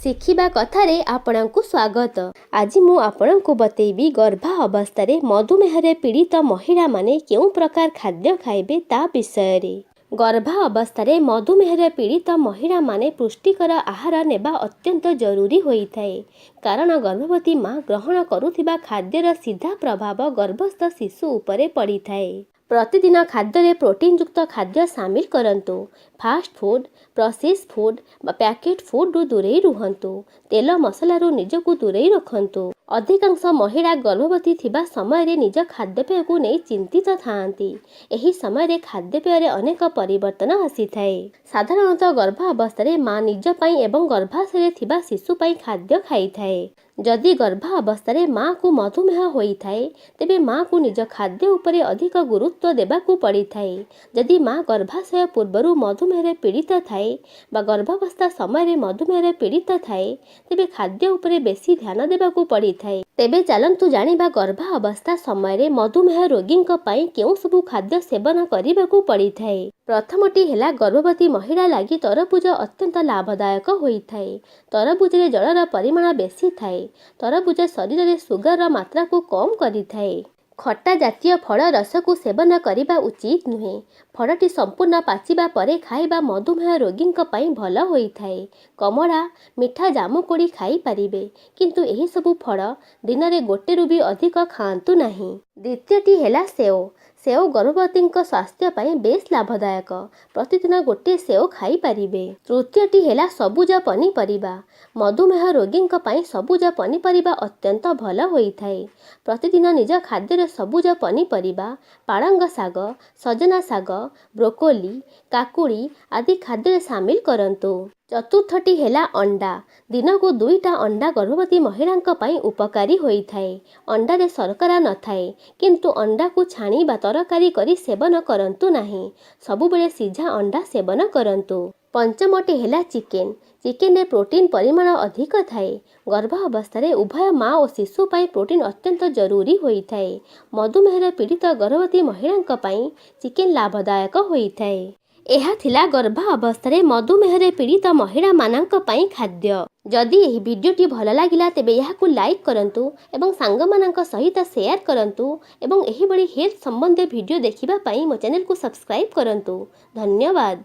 ଶିଖିବା କଥାରେ ଆପଣଙ୍କୁ ସ୍ୱାଗତ। ଆଜି ମୁଁ ଆପଣଙ୍କୁ ବତେଇବି ଗର୍ଭା ଅବସ୍ଥାରେ ମଧୁମେହରେ ପୀଡ଼ିତ ମହିଳାମାନେ କେଉଁ ପ୍ରକାର ଖାଦ୍ୟ ଖାଇବେ ତା ବିଷୟରେ। ଗର୍ଭା ଅବସ୍ଥାରେ ମଧୁମେହରେ ପୀଡ଼ିତ ମହିଳାମାନେ ପୁଷ୍ଟିକର ଆହାର ନେବା ଅତ୍ୟନ୍ତ ଜରୁରୀ ହୋଇଥାଏ, କାରଣ ଗର୍ଭବତୀ ମା ଗ୍ରହଣ କରୁଥିବା ଖାଦ୍ୟର ସିଧା ପ୍ରଭାବ ଗର୍ଭସ୍ଥ ଶିଶୁ ଉପରେ ପଡ଼ିଥାଏ। ପ୍ରତିଦିନ ଖାଦ୍ୟରେ ପ୍ରୋଟିନଯୁକ୍ତ ଖାଦ୍ୟ ସାମିଲ କରନ୍ତୁ। ଫାଷ୍ଟ ଫୁଡ୍, ପ୍ରୋସେସ୍ ଫୁଡ୍ ବା ପ୍ୟାକେଟ୍ ଫୁଡ୍ରୁ ଦୂରେଇ ରୁହନ୍ତୁ। ତେଲ ମସଲାରୁ ନିଜକୁ ଦୂରେଇ ରଖନ୍ତୁ। ଅଧିକାଂଶ ମହିଳା ଗର୍ଭବତୀ ଥିବା ସମୟରେ ନିଜ ଖାଦ୍ୟପେୟକୁ ନେଇ ଚିନ୍ତିତ ଥାଆନ୍ତି। ଏହି ସମୟରେ ଖାଦ୍ୟପେୟରେ ଅନେକ ପରିବର୍ତ୍ତନ ଆସିଥାଏ। ସାଧାରଣତଃ ଗର୍ଭ ଅବସ୍ଥାରେ ମା ନିଜ ପାଇଁ ଏବଂ ଗର୍ଭାଶୟରେ ଥିବା ଶିଶୁ ପାଇଁ ଖାଦ୍ୟ ଖାଇଥାଏ। ଯଦି ଗର୍ଭ ଅବସ୍ଥାରେ ମାଆକୁ ମଧୁମେହ ହୋଇଥାଏ, ତେବେ ମାଆକୁ ନିଜ ଖାଦ୍ୟ ଉପରେ ଅଧିକ ଗୁରୁତ୍ୱ ଦେବାକୁ ପଡ଼ିଥାଏ। ଯଦି ମା ଗର୍ଭାଶୟ ପୂର୍ବରୁ ମଧୁମେହରେ ପୀଡ଼ିତ ଥାଏ ବା ଗର୍ଭାବସ୍ଥା ସମୟରେ ମଧୁମେହରେ ପୀଡ଼ିତ ଥାଏ, ତେବେ ଖାଦ୍ୟ ଉପରେ ବେଶୀ ଧ୍ୟାନ ଦେବାକୁ ପଡ଼ିଥାଏ। ତେବେ ଚାଲନ୍ତୁ ଜାଣିବା ଗର୍ଭା ଅବସ୍ଥା ସମୟରେ ମଧୁମେହ ରୋଗୀଙ୍କ ପାଇଁ କେଉଁ ସବୁ ଖାଦ୍ୟ ସେବନ କରିବାକୁ ପଡ଼ିଥାଏ। ପ୍ରଥମଟି ହେଲା ଗର୍ଭବତୀ ମହିଳା ଲାଗି ତରଭୁଜ ଅତ୍ୟନ୍ତ ଲାଭଦାୟକ ହୋଇଥାଏ। ତରଭୁଜରେ ଜଳର ପରିମାଣ ବେଶୀ ଥାଏ। ତରଭୁଜ ଶରୀରରେ ସୁଗାରର ମାତ୍ରାକୁ କମ୍ କରିଥାଏ। ଖଟା ଜାତୀୟ ଫଳ ରସକୁ ସେବନ କରିବା ଉଚିତ ନୁହେଁ। ଫଳଟି ସମ୍ପୂର୍ଣ୍ଣ ପାଚିବା ପରେ ଖାଇବା ମଧୁମେହ ରୋଗୀଙ୍କ ପାଇଁ ଭଲ ହୋଇଥାଏ। କମଳା, ମିଠା ଜାମୁକୋଳି ଖାଇପାରିବେ, କିନ୍ତୁ ଏହିସବୁ ଫଳ ଦିନରେ ଗୋଟେରୁ ବି ଅଧିକ ଖାଆନ୍ତୁ ନାହିଁ। ଦ୍ୱିତୀୟଟି ହେଲା ସେଓ। ସେଓ ଗର୍ଭବତୀଙ୍କ ସ୍ୱାସ୍ଥ୍ୟ ପାଇଁ ବେଶ୍ ଲାଭଦାୟକ। ପ୍ରତିଦିନ ଗୋଟିଏ ସେଓ ଖାଇପାରିବେ। ତୃତୀୟଟି ହେଲା ସବୁଜ ପନିପରିବା। ମଧୁମେହ ରୋଗୀଙ୍କ ପାଇଁ ସବୁଜ ପନିପରିବା ଅତ୍ୟନ୍ତ ଭଲ ହୋଇଥାଏ। ପ୍ରତିଦିନ ନିଜ ଖାଦ୍ୟରେ ସବୁଜ ପନିପରିବା, ପାଳଙ୍ଗ ଶାଗ, ସଜନା ଶାଗ, ବ୍ରୋକୋଲି, କାକୁଡ଼ି ଆଦି ଖାଦ୍ୟରେ ସାମିଲ କରନ୍ତୁ। ଚତୁର୍ଥଟି ହେଲା ଅଣ୍ଡା। ଦିନକୁ 2ଟା ଅଣ୍ଡା ଗର୍ଭବତୀ ମହିଳାଙ୍କ ପାଇଁ ଉପକାରୀ ହୋଇଥାଏ। ଅଣ୍ଡାରେ ଶର୍କରା ନଥାଏ, କିନ୍ତୁ ଅଣ୍ଡାକୁ ଛାଣି ବା ତରକାରୀ କରି ସେବନ କରନ୍ତୁ ନାହିଁ। ସବୁବେଳେ ସିଝା ଅଣ୍ଡା ସେବନ କରନ୍ତୁ। ପଞ୍ଚମଟି ହେଲା ଚିକେନ। ଚିକେନରେ ପ୍ରୋଟିନ୍ ପରିମାଣ ଅଧିକ ଥାଏ। ଗର୍ଭ ଅବସ୍ଥାରେ ଉଭୟ ମା ଓ ଶିଶୁ ପାଇଁ ପ୍ରୋଟିନ୍ ଅତ୍ୟନ୍ତ ଜରୁରୀ ହୋଇଥାଏ। ମଧୁମେହରେ ପୀଡ଼ିତ ଗର୍ଭବତୀ ମହିଳାଙ୍କ ପାଇଁ ଚିକେନ ଲାଭଦାୟକ ହୋଇଥାଏ। ଏହା ଥିଲା ଗର୍ଭ ଅବସ୍ଥାରେ ମଧୁମେହରେ ପୀଡ଼ିତ ମହିଳାମାନଙ୍କ ପାଇଁ ଖାଦ୍ୟ। ଯଦି ଏହି ଭିଡ଼ିଓଟି ଭଲ ଲାଗିଲା ତେବେ ଏହାକୁ ଲାଇକ୍ କରନ୍ତୁ ଏବଂ ସାଙ୍ଗମାନଙ୍କ ସହିତ ସେୟାର କରନ୍ତୁ ଏବଂ ଏହିଭଳି ହେଲ୍ଥ ସମ୍ବନ୍ଧୀୟ ଭିଡ଼ିଓ ଦେଖିବା ପାଇଁ ମୋ ଚ୍ୟାନେଲକୁ ସବସ୍କ୍ରାଇବ୍ କରନ୍ତୁ। ଧନ୍ୟବାଦ।